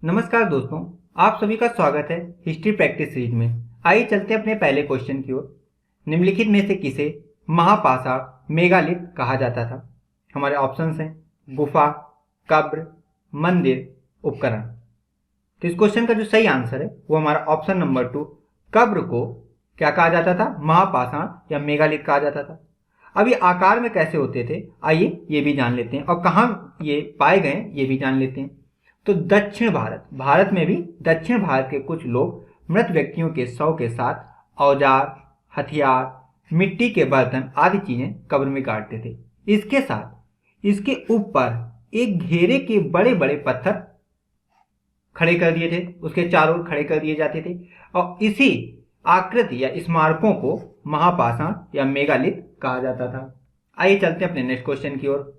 नमस्कार दोस्तों, आप सभी का स्वागत है हिस्ट्री प्रैक्टिस सीरीज में। आइए चलते हैं अपने पहले क्वेश्चन की ओर। निम्नलिखित में से किसे महापाषाण मेगालिथ कहा जाता था? हमारे ऑप्शंस हैं गुफा, कब्र, मंदिर, उपकरण। तो इस क्वेश्चन का जो सही आंसर है वो हमारा ऑप्शन नंबर 2, कब्र को क्या कहा जाता था? महापाषाण या मेगालिथ कहा जाता था। अब ये आकार में कैसे होते थे, आइए ये भी जान लेते हैं, और कहाँ ये पाए गए ये भी जान लेते हैं। तो दक्षिण भारत में भी दक्षिण भारत के कुछ लोग मृत व्यक्तियों के शव के साथ औजार, हथियार, मिट्टी के बर्तन आदि चीजें कब्र में गाड़ते थे। इसके साथ इसके ऊपर एक घेरे के बड़े बड़े पत्थर खड़े कर दिए थे, उसके चारों ओर खड़े कर दिए जाते थे, और इसी आकृति या स्मारकों को महापाषाण या मेगालिथ कहा जाता था। आइए चलते हैं अपने नेक्स्ट क्वेश्चन की ओर।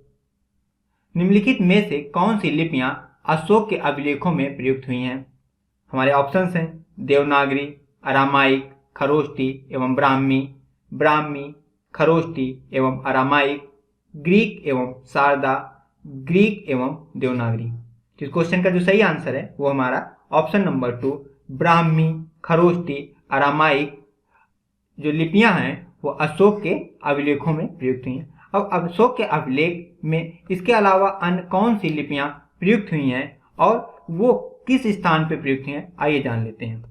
निम्नलिखित में से कौन सी लिपियां अशोक के अभिलेखों में प्रयुक्त हुई हैं? हमारे ऑप्शंस हैं देवनागरी, अरामाइक, खरोष्टी एवं ब्राह्मी, खरोष्टी एवं अरामाइक, ग्रीक एवं शारदा, ग्रीक एवं देवनागरी। तो इस क्वेश्चन का जो सही आंसर है वो हमारा option number 2, Brahmi, Kharosthi, Aramaic जो लिपियां हैं वो अशोक के अभिलेखों में प्रयुक्त हुई हैं। अब अशोक के अभिलेख में इसके अलावा अन्य कौन सी लिपियां प्रयुक्त हुई हैं और वो किस स्थान पर प्रयुक्त हुई हैं, आइए जान लेते हैं।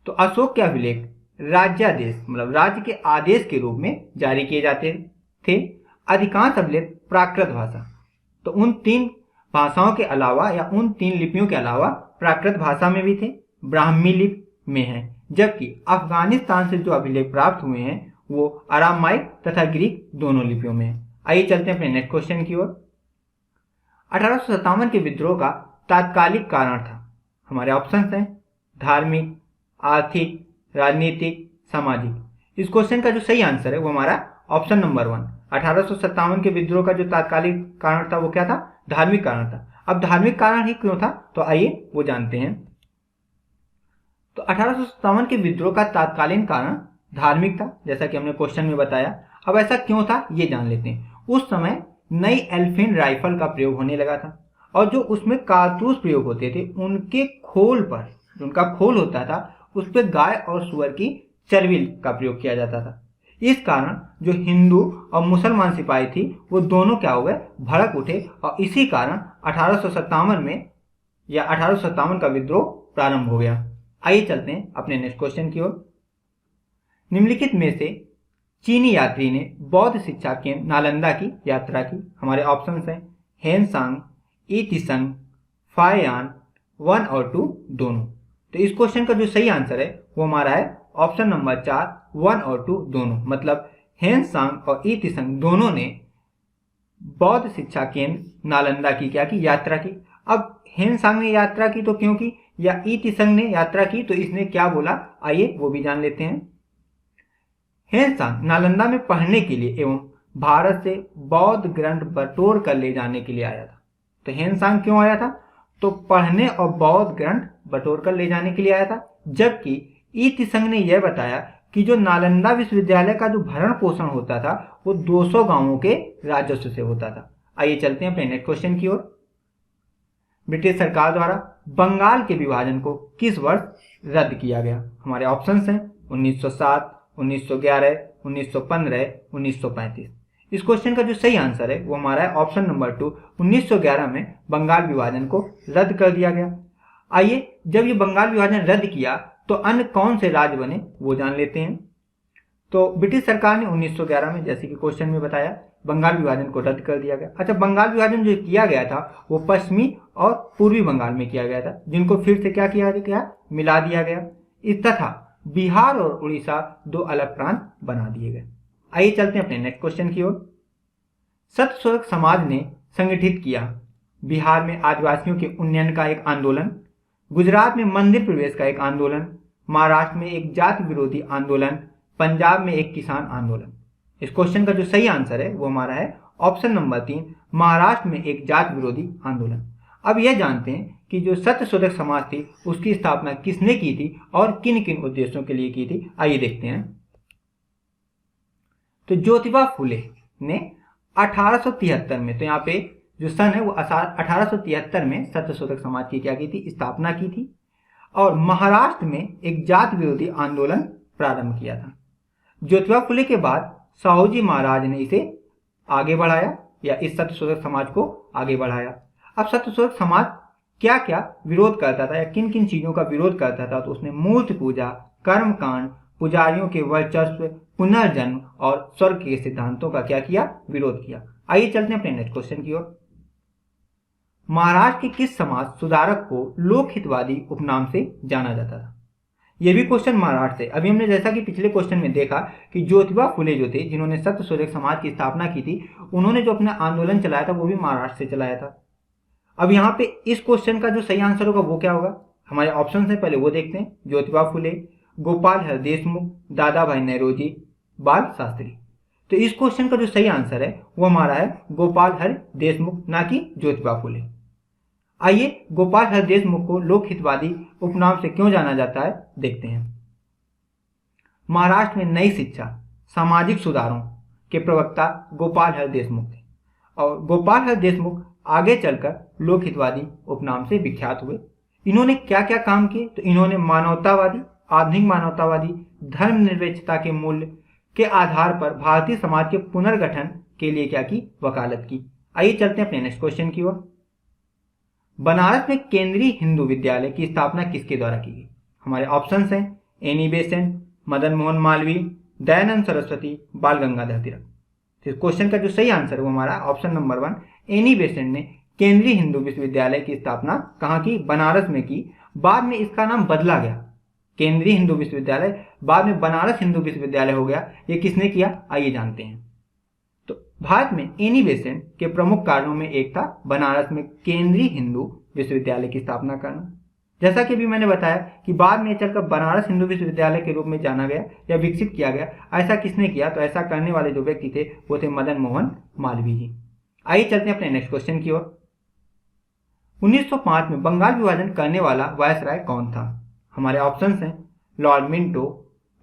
तो अशोक के अभिलेख राज्यादेश मतलब राज्य के आदेश के रूप में जारी किए जाते थे। अधिकांश अभिलेख प्राकृत भाषा, तो उन 3 भाषाओं के अलावा या उन 3 लिपियों के अलावा प्राकृत भाषा में भी थे, ब्राह्मी लिपि में है, जबकि अफगानिस्तान से जो अभिलेख प्राप्त हुए हैं वो अरामाइक तथा ग्रीक दोनों लिपियों में है। आइए चलते हैं अपने नेक्स्ट क्वेश्चन की ओर। 1857 के विद्रोह का तात्कालिक कारण था। हमारे ऑप्शंस हैं धार्मिक, आर्थिक, राजनीतिक, सामाजिक। इस क्वेश्चन का जो सही आंसर है वो हमारा ऑप्शन नंबर 1, 1857 के विद्रोह का जो तात्कालिक कारण था वो क्या था? धार्मिक कारण था। अब धार्मिक कारण ही क्यों था, तो आइए वो जानते हैं। तो 1857 के विद्रोह का तात्कालीन कारण धार्मिक था, जैसा कि हमने क्वेश्चन में बताया। अब ऐसा क्यों था ये जान लेते हैं। उस समय नई एल्फिन राइफल का प्रयोग होने लगा था, और जो उसमें कारतूस प्रयोग होते थे उनके खोल पर, जो उनका खोल होता था उस पर गाय और सुअर की चर्बी का प्रयोग किया जाता था। इस कारण जो हिंदू और मुसलमान सिपाही थी वो दोनों क्या हो गए? भड़क उठे, और इसी कारण 1857 में या 1857 का विद्रोह प्रारंभ हो गया। आइए चलते हैं अपने नेक्स्ट क्वेश्चन की ओर। निम्नलिखित में से चीनी यात्री ने बौद्ध शिक्षा केंद्र नालंदा की यात्रा की। हमारे ऑप्शंस हैं हेनसांग, ईतिसंग, फायान, 1 और 2 दोनों। तो इस क्वेश्चन का जो सही आंसर है वो हमारा है ऑप्शन नंबर 4, 1 और 2 दोनों। मतलब हेनसांग और ईतिसंग दोनों ने बौद्ध शिक्षा केंद्र नालंदा की क्या की? यात्रा की। अब हेनसांग ने यात्रा की तो क्यों की, या ईतिसंग ने यात्रा की तो इसने क्या बोला, आइए वो भी जान लेते हैं। हेनसांग नालंदा में पढ़ने के लिए एवं भारत से बौद्ध ग्रंथ बटोर कर ले जाने के लिए आया था। तो हेनसांग क्यों आया था? तो पढ़ने और बौद्ध ग्रंथ बटोर कर ले जाने के लिए आया था। जबकि ईतिसंग ने यह बताया कि जो नालंदा विश्वविद्यालय का जो भरण पोषण होता था वो 200 गांवों के राजस्व से होता था। आइए चलते हैं अपने नेक्स्ट क्वेश्चन की ओर। ब्रिटिश सरकार द्वारा बंगाल के विभाजन को किस वर्ष रद्द किया गया? हमारे ऑप्शंस हैं 1907, 1911, 1915, 1935। इस क्वेश्चन का जो सही आंसर है वो हमारा है ऑप्शन नंबर 2, 1911 में बंगाल विभाजन को रद्द कर दिया गया। आइए जब ये बंगाल विभाजन रद्द किया तो अन्य कौन से राज्य बने वो जान लेते हैं। तो ब्रिटिश सरकार ने 1911 में, जैसे कि क्वेश्चन में बताया, बंगाल विभाजन को रद्द कर दिया गया। अच्छा, बंगाल विभाजन जो किया गया था वो पश्चिमी और पूर्वी बंगाल में किया गया था, जिनको फिर से क्या किया गया? मिला दिया गया। इस तथा बिहार और उड़ीसा 2 अलग प्रांत बना दिए गए। आइए चलते हैं अपने नेक्स्ट क्वेश्चन की ओर। सत्यशोधक समाज ने संगठित किया बिहार में आदिवासियों के उन्नयन का एक आंदोलन, गुजरात में मंदिर प्रवेश का एक आंदोलन, महाराष्ट्र में एक जाति विरोधी आंदोलन, पंजाब में एक किसान आंदोलन। इस क्वेश्चन का जो सही आंसर है वो हमारा है ऑप्शन नंबर 3, महाराष्ट्र में एक जाति विरोधी आंदोलन। अब यह जानते हैं कि जो सत्यशोधक समाज थी उसकी स्थापना किसने की थी और किन किन उद्देश्यों के लिए की थी, आइए देखते हैं। तो ज्योतिबा फुले ने 1873 में, तो यहाँ पे जो सन है वो 1873 में सत्यशोधक समाज की क्या की थी, स्थापना की थी और महाराष्ट्र में एक जात विरोधी आंदोलन प्रारंभ किया था। ज्योतिबा फुले के बाद साहूजी महाराज ने इसे आगे बढ़ाया या इस सत्यशोधक समाज को आगे बढ़ाया। अब सत्यशोधक समाज क्या क्या विरोध करता था या किन किन चीजों का विरोध करता था, तो उसने मूर्ति पूजा, कर्मकांड, पुजारियों के वर्चस्व, पुनर्जन्म और स्वर्ग के सिद्धांतों का क्या किया, विरोध किया। आइए चलते हैं अपने नेक्स्ट क्वेश्चन की ओर। महाराष्ट्र के किस समाज सुधारक को लोकहितवादी उपनाम से जाना जाता था? यह भी क्वेश्चन महाराष्ट्र से। अभी हमने जैसा कि पिछले क्वेश्चन में देखा कि ज्योतिबा फुले जो थे, जिन्होंने सत्यशोधक समाज की स्थापना की थी, उन्होंने जो अपना आंदोलन चलाया था वो भी महाराष्ट्र से चलाया था। अब यहाँ पे इस क्वेश्चन का जो सही आंसर होगा वो क्या होगा? हमारे ऑप्शन है, पहले वो देखते हैं। ज्योतिबा फुले, गोपाल हर देशमुख, दादा भाई नौरोजी, बाल शास्त्री। तो इस क्वेश्चन का जो सही आंसर है वो हमारा है गोपाल हर देशमुख, ना कि ज्योतिबा फुले। आइए गोपाल हर देशमुख को लोकहितवादी उपनाम से क्यों जाना जाता है देखते हैं। महाराष्ट्र में नई शिक्षा, सामाजिक सुधारों के प्रवक्ता गोपाल हर देशमुख थे और गोपाल हर देशमुख आगे चलकर लोकहितवादी उपनाम से विख्यात हुए। इन्होंने क्या क्या काम किए? तो इन्होंने मानवतावादी, आधुनिक मानवतावादी, धर्मनिरपेक्षता के मूल्य के आधार पर भारतीय समाज के पुनर्गठन के लिए क्या की, वकालत की। आइए चलते हैं अपने नेक्स्ट क्वेश्चन की ओर। बनारस में केंद्रीय हिंदू विद्यालय की स्थापना किसके द्वारा की गई? हमारे ऑप्शंस हैं एनी बेसेंट, मदन मोहन मालवीय, दयानंद सरस्वती, बाल गंगाधर तिलक। तो इस क्वेश्चन का जो सही आंसर है वो हमारा ऑप्शन नंबर 1 एनी बेसेंट ने केंद्रीय हिंदू विश्वविद्यालय की स्थापना कहाँ की? बनारस में की। बाद में इसका नाम बदला गया, केंद्रीय हिंदू विश्वविद्यालय बाद में बनारस हिंदू विश्वविद्यालय हो गया। ये किसने किया, आइए जानते हैं। तो भारत में एनी बेसेंट के प्रमुख कारणों में एक था बनारस में केंद्रीय हिंदू विश्वविद्यालय की स्थापना करना। जैसा कि अभी मैंने बताया कि बाद में चलकर बनारस हिंदू विश्वविद्यालय के रूप में जाना गया या विकसित किया गया। ऐसा किसने किया? तो ऐसा करने वाले जो व्यक्ति थे वो थे मदन मोहन मालवीय जी। आइए चलते हैं अपने नेक्स्ट क्वेश्चन की ओर। 1905 में बंगाल विभाजन करने वाला वायसराय कौन था? हमारे ऑप्शंस हैं Lord Minto,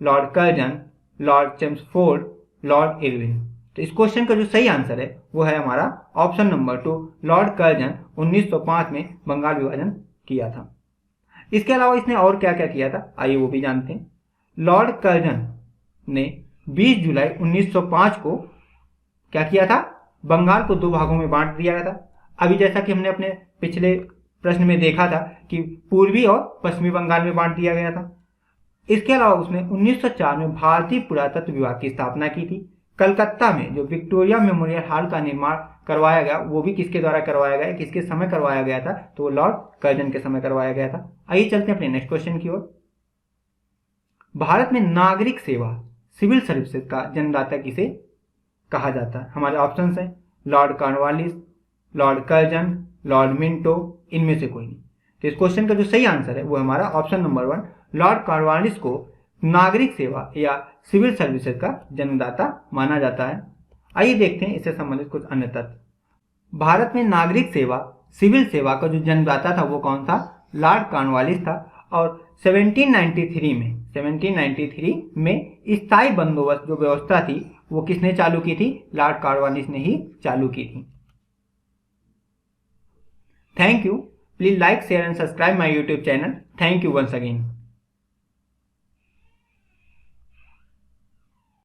Lord Curzon, Lord Chelmsford, Lord Irwin. तो इस क्वेश्चन का जो सही आंसर है वो है हमारा ऑप्शन नंबर 2 लॉर्ड कर्जन 1905 में बंगाल विभाजन किया था। इसके अलावा इसने और क्या क्या किया था, आइए वो भी जानते हैं। लॉर्ड कर्जन ने 20 जुलाई 1905 को क्या किया था? बंगाल को 2 भागों में बांट दिया गया था। अभी जैसा कि हमने अपने पिछले प्रश्न में देखा था कि पूर्वी और पश्चिमी बंगाल में बांट दिया गया था। इसके अलावा उसने 1904 में भारतीय पुरातत्व विभाग की स्थापना की थी। कलकत्ता में जो विक्टोरिया मेमोरियल हॉल का निर्माण करवाया गया वो भी किसके द्वारा करवाया गया, किसके समय करवाया गया था? तो वो लॉर्ड कर्जन के समय करवाया गया था। आइए चलते हैं अपने नेक्स्ट क्वेश्चन की ओर। भारत में नागरिक सेवा सिविल सर्विसेज का जन्मदाता किसे कहा जाता है? हमारे ऑप्शंस हैं Lord Cornwallis, Lord Curzon, Lord Minto, इनमें से कोई नहीं। तो इस क्वेश्चन का जो सही आंसर है वो हमारा ऑप्शन नंबर 1 लॉर्ड कॉर्नवालिस को नागरिक सेवा या सिविल सर्विसेज का जन्मदाता माना जाता है। आइए देखते हैं इससे संबंधित कुछ अन्य तथ्य। भारत में नागरिक सेवा सिविल सेवा का जो जन्मदाता था वो कौन था? लॉर्ड कॉर्नवालिस था। और 1793 में स्थायी बंदोबस्त जो व्यवस्था थी वो किसने चालू की थी? लॉर्ड कॉर्नवालिस ने ही चालू की थी। Thank you. Please like, share and subscribe my YouTube channel. Thank you once again.